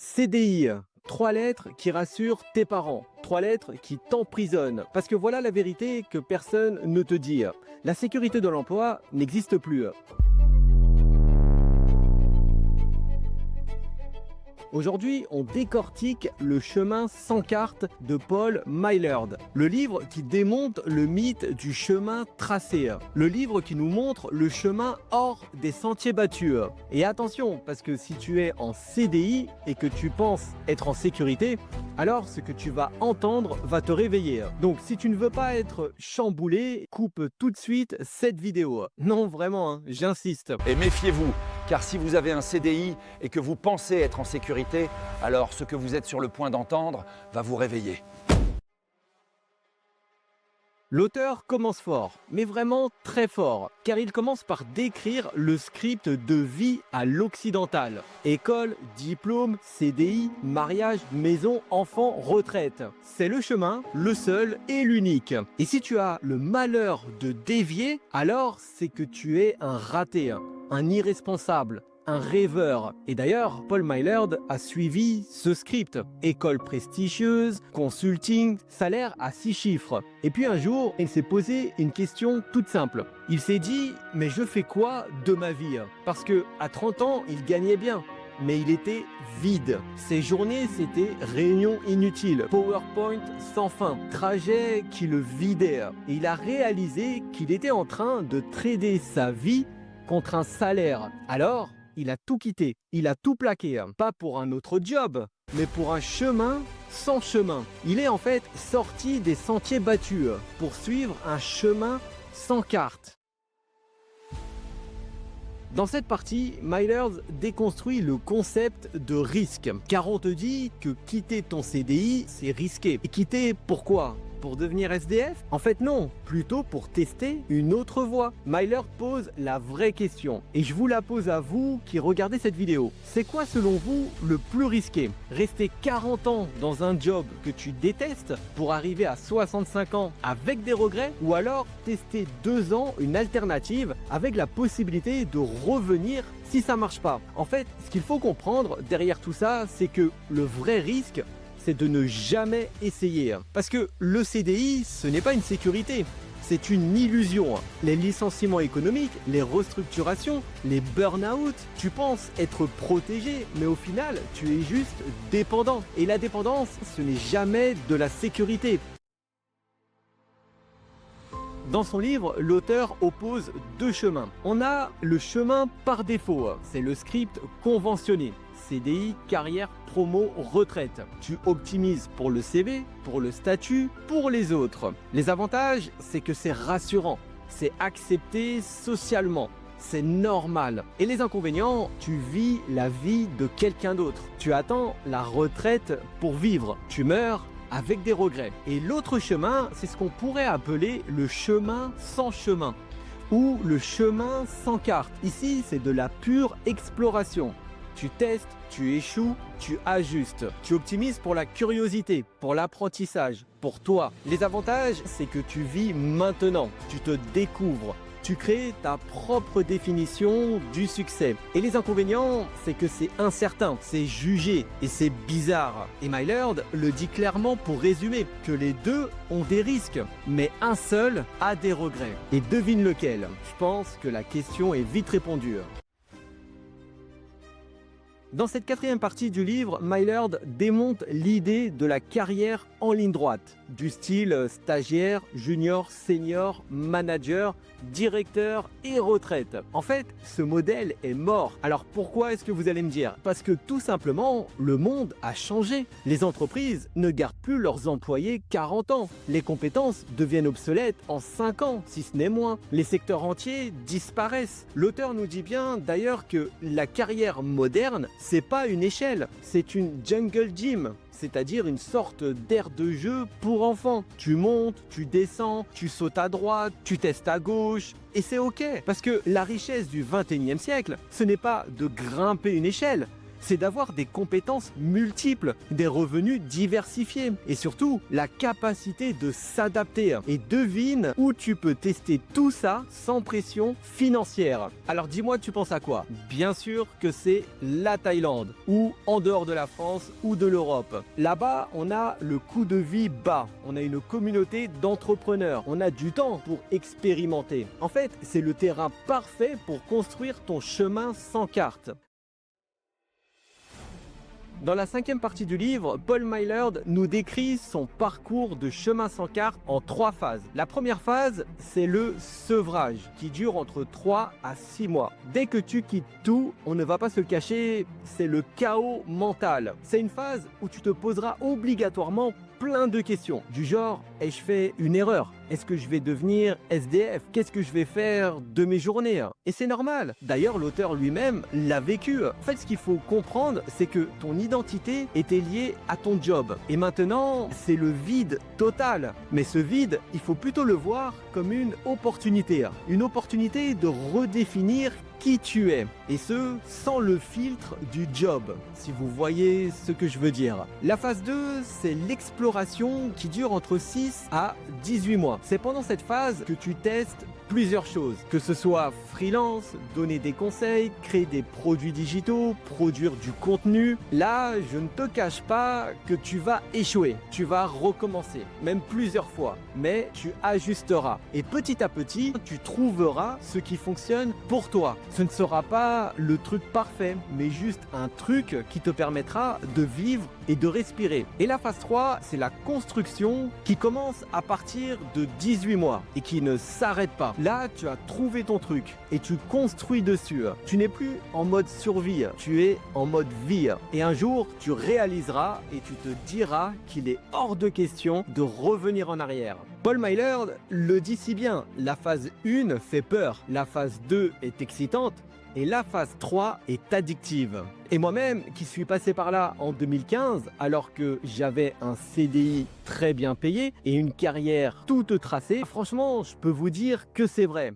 CDI, 3 lettres qui rassurent tes parents, 3 lettres qui t'emprisonnent. Parce que voilà la vérité que personne ne te dit. La sécurité de l'emploi n'existe plus. Aujourd'hui, on décortique Le chemin sans carte de Paul Meilerd, le livre qui démonte le mythe du chemin tracé, le livre qui nous montre le chemin hors des sentiers battus. Et attention, parce que si tu es en CDI et que tu penses être en sécurité, alors ce que tu vas entendre va te réveiller. Donc si tu ne veux pas être chamboulé, coupe tout de suite cette vidéo. Non, vraiment, hein, j'insiste. Et méfiez-vous, car si vous avez un CDI et que vous pensez être en sécurité, alors ce que vous êtes sur le point d'entendre va vous réveiller. L'auteur commence fort, mais vraiment très fort, car il commence par décrire le script de vie à l'occidental. École, diplôme, CDI, mariage, maison, enfant, retraite. C'est le chemin, le seul et l'unique. Et si tu as le malheur de dévier, alors c'est que tu es un raté, un irresponsable, un rêveur. Et d'ailleurs, Paul Meilerd a suivi ce script. École prestigieuse, consulting, salaire à 6 chiffres. Et puis un jour, il s'est posé une question toute simple. Il s'est dit, mais je fais quoi de ma vie? Parce que à 30 ans, il gagnait bien. Mais il était vide. Ses journées, c'était réunions inutiles, PowerPoint sans fin, trajet qui le vidait. Et il a réalisé qu'il était en train de trader sa vie contre un salaire. Alors, il a tout quitté, il a tout plaqué, pas pour un autre job, mais pour un chemin sans chemin. Il est en fait sorti des sentiers battus pour suivre un chemin sans carte. Dans cette partie, Meilerd déconstruit le concept de risque, car on te dit que quitter ton CDI, c'est risqué. Et quitter, pourquoi ? Pour devenir SDF? En fait non, plutôt pour tester une autre voie. Meilerd pose la vraie question, et je vous la pose à vous qui regardez cette vidéo. C'est quoi selon vous le plus risqué? Rester 40 ans dans un job que tu détestes pour arriver à 65 ans avec des regrets, ou alors tester 2 ans une alternative avec la possibilité de revenir si ça marche pas? En fait, ce qu'il faut comprendre derrière tout ça, c'est que le vrai risque, c'est de ne jamais essayer. Parce que le CDI, ce n'est pas une sécurité, c'est une illusion. Les licenciements économiques, les restructurations, les burn-out, tu penses être protégé, mais au final, tu es juste dépendant. Et la dépendance, ce n'est jamais de la sécurité. Dans son livre, l'auteur oppose 2 chemins. On a le chemin par défaut, c'est le script conventionné. CDI, carrière, promo, retraite. Tu optimises pour le CV, pour le statut, pour les autres. Les avantages, c'est que c'est rassurant, c'est accepté socialement, c'est normal. Et les inconvénients, tu vis la vie de quelqu'un d'autre. Tu attends la retraite pour vivre. Tu meurs avec des regrets. Et l'autre chemin, c'est ce qu'on pourrait appeler le chemin sans chemin ou le chemin sans carte. Ici, c'est de la pure exploration. Tu testes, tu échoues, tu ajustes. Tu optimises pour la curiosité, pour l'apprentissage, pour toi. Les avantages, c'est que tu vis maintenant, tu te découvres. Tu crées ta propre définition du succès. Et les inconvénients, c'est que c'est incertain, c'est jugé et c'est bizarre. Et Meilerd le dit clairement pour résumer, que les deux ont des risques, mais un seul a des regrets. Et devine lequel? Je pense que la question est vite répondue. Dans cette 4e partie du livre, Meilerd démonte l'idée de la carrière en ligne droite, du style stagiaire, junior, senior, manager, directeur et retraite. En fait, ce modèle est mort. Alors pourquoi est-ce que vous allez me dire? Parce que tout simplement, le monde a changé. Les entreprises ne gardent plus leurs employés 40 ans. Les compétences deviennent obsolètes en 5 ans, si ce n'est moins. Les secteurs entiers disparaissent. L'auteur nous dit bien d'ailleurs que la carrière moderne, c'est pas une échelle, c'est une jungle gym, c'est-à-dire une sorte d'aire de jeu pour enfants. Tu montes, tu descends, tu sautes à droite, tu testes à gauche, et c'est ok. Parce que la richesse du 21e siècle, ce n'est pas de grimper une échelle, c'est d'avoir des compétences multiples, des revenus diversifiés et surtout la capacité de s'adapter. Et devine où tu peux tester tout ça sans pression financière. Alors dis-moi, tu penses à quoi? Bien sûr que c'est la Thaïlande ou en dehors de la France ou de l'Europe. Là-bas, on a le coût de vie bas, on a une communauté d'entrepreneurs, on a du temps pour expérimenter. En fait, c'est le terrain parfait pour construire ton chemin sans carte. Dans la 5e partie du livre, Paul Meillard nous décrit son parcours de chemin sans carte en 3 phases. La première phase, c'est le sevrage, qui dure entre 3 à 6 mois. Dès que tu quittes tout, on ne va pas se le cacher, c'est le chaos mental. C'est une phase où tu te poseras obligatoirement plein de questions, du genre, ai-je fait une erreur? Est-ce que je vais devenir SDF? Qu'est-ce que je vais faire de mes journées? Et c'est normal. D'ailleurs, l'auteur lui-même l'a vécu. En fait, ce qu'il faut comprendre, c'est que ton identité était liée à ton job. Et maintenant, c'est le vide total. Mais ce vide, il faut plutôt le voir comme une opportunité. Une opportunité de redéfinir qui tu es, et ce, sans le filtre du job, si vous voyez ce que je veux dire. La phase 2, c'est l'exploration qui dure entre 6 à 18 mois. C'est pendant cette phase que tu testes plusieurs choses, que ce soit freelance, donner des conseils, créer des produits digitaux, produire du contenu. Là, je ne te cache pas que tu vas échouer, tu vas recommencer, même plusieurs fois, mais tu ajusteras. Et petit à petit, tu trouveras ce qui fonctionne pour toi. Ce ne sera pas le truc parfait, mais juste un truc qui te permettra de vivre et de respirer. Et la phase 3, c'est la construction qui commence à partir de 18 mois et qui ne s'arrête pas. Là, tu as trouvé ton truc et tu construis dessus. Tu n'es plus en mode survie, tu es en mode vie. Et un jour, tu réaliseras et tu te diras qu'il est hors de question de revenir en arrière. Paul Meillard le dit si bien, la phase 1 fait peur, la phase 2 est excitante, et la phase 3 est addictive. Et moi-même, qui suis passé par là en 2015, alors que j'avais un CDI très bien payé et une carrière toute tracée, franchement, je peux vous dire que c'est vrai.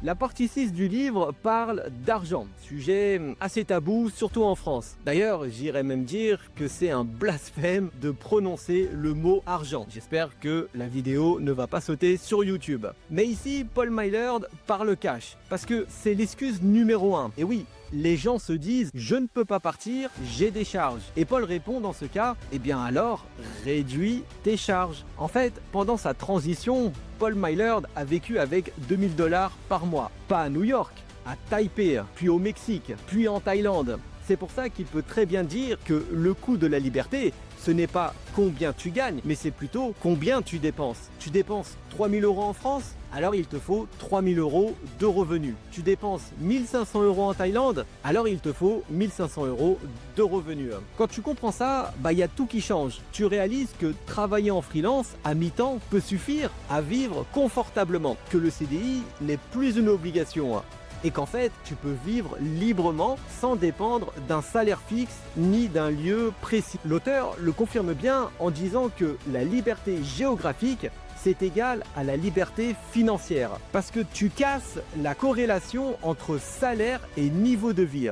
La partie 6 du livre parle d'argent, sujet assez tabou, surtout en France. D'ailleurs, j'irais même dire que c'est un blasphème de prononcer le mot argent. J'espère que la vidéo ne va pas sauter sur YouTube. Mais ici, Paul Meillard parle cash, parce que c'est l'excuse numéro 1. Et oui, les gens se disent « je ne peux pas partir, j'ai des charges ». Et Paul répond dans ce cas « eh bien alors, réduis tes charges ». En fait, pendant sa transition, Paul Meillard a vécu avec 2000 $ par mois. Pas à New York, à Taipei, puis au Mexique, puis en Thaïlande. C'est pour ça qu'il peut très bien dire que le coût de la liberté, ce n'est pas combien tu gagnes, mais c'est plutôt combien tu dépenses. Tu dépenses 3000 € en France, alors il te faut 3000 € de revenus. Tu dépenses 1500 € en Thaïlande, alors il te faut 1500 € de revenus. Quand tu comprends ça, il y a tout qui change. Tu réalises que travailler en freelance à mi-temps peut suffire à vivre confortablement, que le CDI n'est plus une obligation. Et qu'en fait, tu peux vivre librement sans dépendre d'un salaire fixe ni d'un lieu précis. L'auteur le confirme bien en disant que la liberté géographique, c'est égal à la liberté financière. Parce que tu casses la corrélation entre salaire et niveau de vie.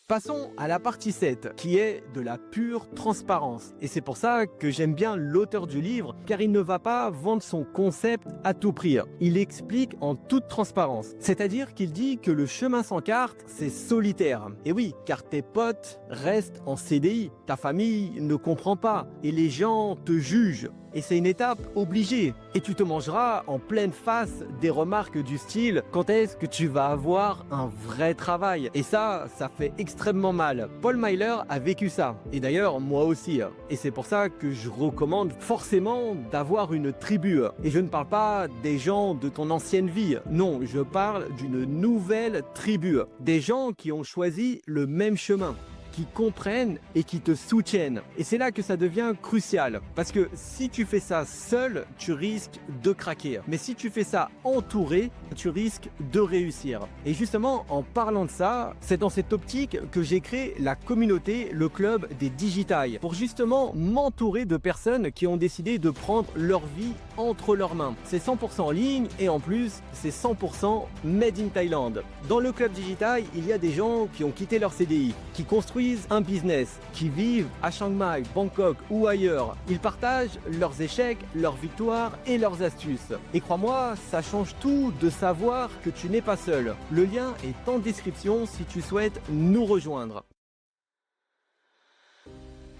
Passons à la partie 7, qui est de la pure transparence. Et c'est pour ça que j'aime bien l'auteur du livre, car il ne va pas vendre son concept à tout prix. Il explique en toute transparence. C'est-à-dire qu'il dit que le chemin sans carte, c'est solitaire. Et oui, car tes potes restent en CDI, ta famille ne comprend pas, et les gens te jugent. Et c'est une étape obligée. Et tu te mangeras en pleine face des remarques du style « quand est-ce que tu vas avoir un vrai travail ?» Et ça fait extrêmement mal. Paul Meillard a vécu ça. Et d'ailleurs, moi aussi. Et c'est pour ça que je recommande forcément d'avoir une tribu. Et je ne parle pas des gens de ton ancienne vie. Non, je parle d'une nouvelle tribu. Des gens qui ont choisi le même chemin, qui comprennent et qui te soutiennent. Et c'est là que ça devient crucial. Parce que si tu fais ça seul, tu risques de craquer. Mais si tu fais ça entouré, tu risques de réussir. Et justement, en parlant de ça, c'est dans cette optique que j'ai créé la communauté, le club des Digitailles, pour justement m'entourer de personnes qui ont décidé de prendre leur vie entre leurs mains. C'est 100% en ligne et en plus, c'est 100% made in Thaïlande. Dans le club Digital, il y a des gens qui ont quitté leur CDI, qui construisent un business, qui vivent à Chiang Mai, Bangkok ou ailleurs. Ils partagent leurs échecs, leurs victoires et leurs astuces. Et crois-moi, ça change tout de savoir que tu n'es pas seul. Le lien est en description si tu souhaites nous rejoindre.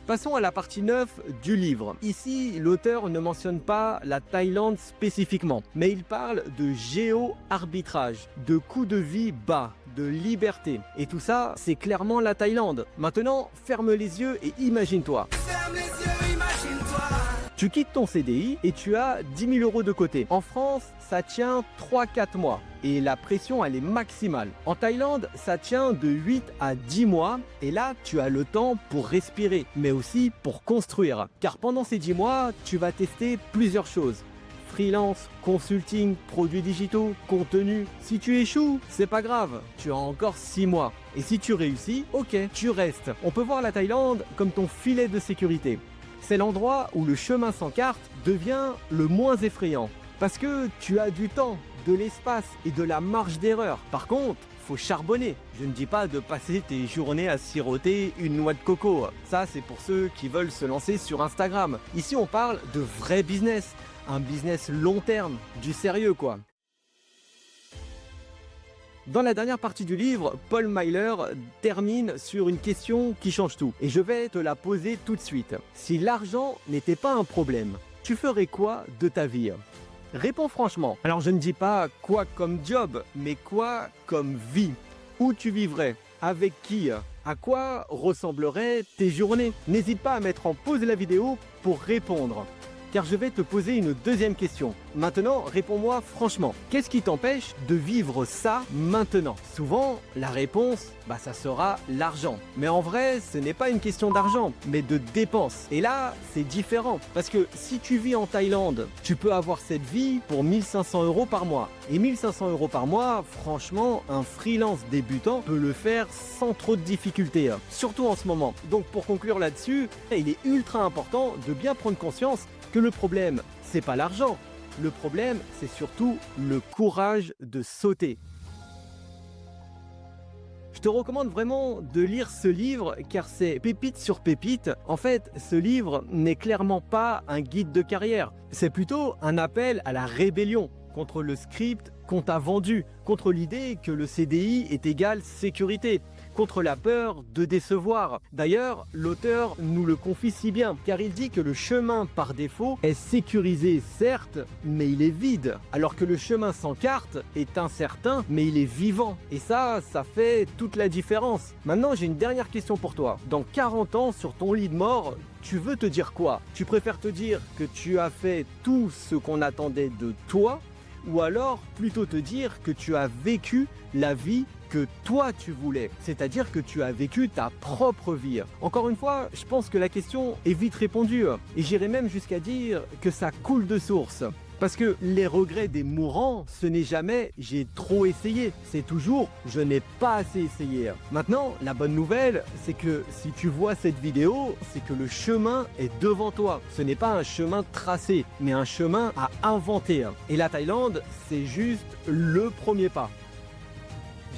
Passons à la partie 9 du livre. Ici, l'auteur ne mentionne pas la Thaïlande spécifiquement, mais il parle de géo-arbitrage, de coût de vie bas, de liberté. Et tout ça, c'est clairement la Thaïlande. Maintenant, ferme les yeux et imagine-toi. Ferme les yeux, imagine-toi. Tu quittes ton CDI et tu as 10 000 € de côté. En France, ça tient 3-4 mois. Et la pression, elle est maximale. En Thaïlande, ça tient de 8 à 10 mois. Et là, tu as le temps pour respirer, mais aussi pour construire. Car pendant ces 10 mois, tu vas tester plusieurs choses. Freelance, consulting, produits digitaux, contenu. Si tu échoues, c'est pas grave, tu as encore 6 mois. Et si tu réussis, ok, tu restes. On peut voir la Thaïlande comme ton filet de sécurité. C'est l'endroit où le chemin sans carte devient le moins effrayant. Parce que tu as du temps, de l'espace et de la marge d'erreur. Par contre, faut charbonner. Je ne dis pas de passer tes journées à siroter une noix de coco. Ça, c'est pour ceux qui veulent se lancer sur Instagram. Ici, on parle de vrai business. Un business long terme, du sérieux quoi. Dans la dernière partie du livre, Paul Myler termine sur une question qui change tout. Et je vais te la poser tout de suite. Si l'argent n'était pas un problème, tu ferais quoi de ta vie ? Réponds franchement. Alors je ne dis pas quoi comme job, mais quoi comme vie. Où tu vivrais ? Avec qui ? À quoi ressembleraient tes journées ? N'hésite pas à mettre en pause la vidéo pour répondre. Car je vais te poser une deuxième question. Maintenant, réponds-moi franchement. Qu'est-ce qui t'empêche de vivre ça maintenant ? Souvent, la réponse, ça sera l'argent. Mais en vrai, ce n'est pas une question d'argent, mais de dépenses. Et là, c'est différent. Parce que si tu vis en Thaïlande, tu peux avoir cette vie pour 1 500 € par mois. Et 1 500 € par mois, franchement, un freelance débutant peut le faire sans trop de difficultés. Surtout en ce moment. Donc pour conclure là-dessus, il est ultra important de bien prendre conscience que le problème, c'est pas l'argent. Le problème, c'est surtout le courage de sauter. Je te recommande vraiment de lire ce livre car c'est pépite sur pépite. En fait, ce livre n'est clairement pas un guide de carrière. C'est plutôt un appel à la rébellion contre le script qu'on t'a vendu, contre l'idée que le CDI est égal sécurité, contre la peur de décevoir. D'ailleurs, l'auteur nous le confie si bien, car il dit que le chemin par défaut est sécurisé certes, mais il est vide, alors que le chemin sans carte est incertain, mais il est vivant. Et ça fait toute la différence. Maintenant, j'ai une dernière question pour toi. Dans 40 ans, sur ton lit de mort, tu veux te dire quoi ? Tu préfères te dire que tu as fait tout ce qu'on attendait de toi, ou alors plutôt te dire que tu as vécu la vie que toi tu voulais, c'est-à-dire que tu as vécu ta propre vie. Encore une fois, je pense que la question est vite répondue et j'irais même jusqu'à dire que ça coule de source. Parce que les regrets des mourants, ce n'est jamais « j'ai trop essayé », c'est toujours « je n'ai pas assez essayé ». Maintenant, la bonne nouvelle, c'est que si tu vois cette vidéo, c'est que le chemin est devant toi. Ce n'est pas un chemin tracé, mais un chemin à inventer. Et la Thaïlande, c'est juste le premier pas.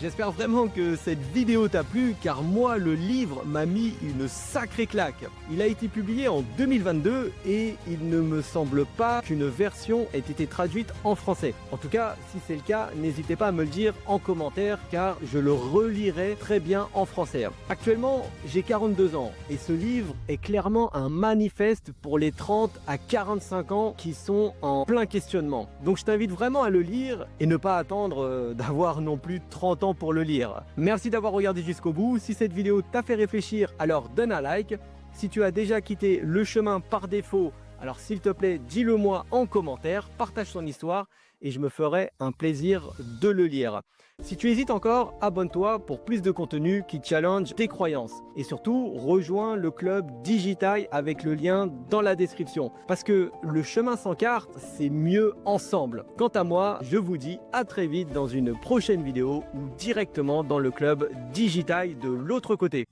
J'espère vraiment que cette vidéo t'a plu car moi le livre m'a mis une sacrée claque. Il a été publié en 2022 et il ne me semble pas qu'une version ait été traduite en français. En tout cas, si c'est le cas, n'hésitez pas à me le dire en commentaire car je le relirai très bien en français. Actuellement, j'ai 42 ans et ce livre est clairement un manifeste pour les 30 à 45 ans qui sont en plein questionnement. Donc je t'invite vraiment à le lire et ne pas attendre d'avoir non plus 30 ans pour le lire. Merci d'avoir regardé jusqu'au bout. Si cette vidéo t'a fait réfléchir, alors donne un like. Si tu as déjà quitté le chemin par défaut, alors s'il te plaît, dis-le moi en commentaire, partage ton histoire et je me ferai un plaisir de le lire. Si tu hésites encore, abonne-toi pour plus de contenu qui challenge tes croyances. Et surtout, rejoins le club Digital avec le lien dans la description. Parce que le chemin sans carte, c'est mieux ensemble. Quant à moi, je vous dis à très vite dans une prochaine vidéo ou directement dans le club Digital de l'autre côté.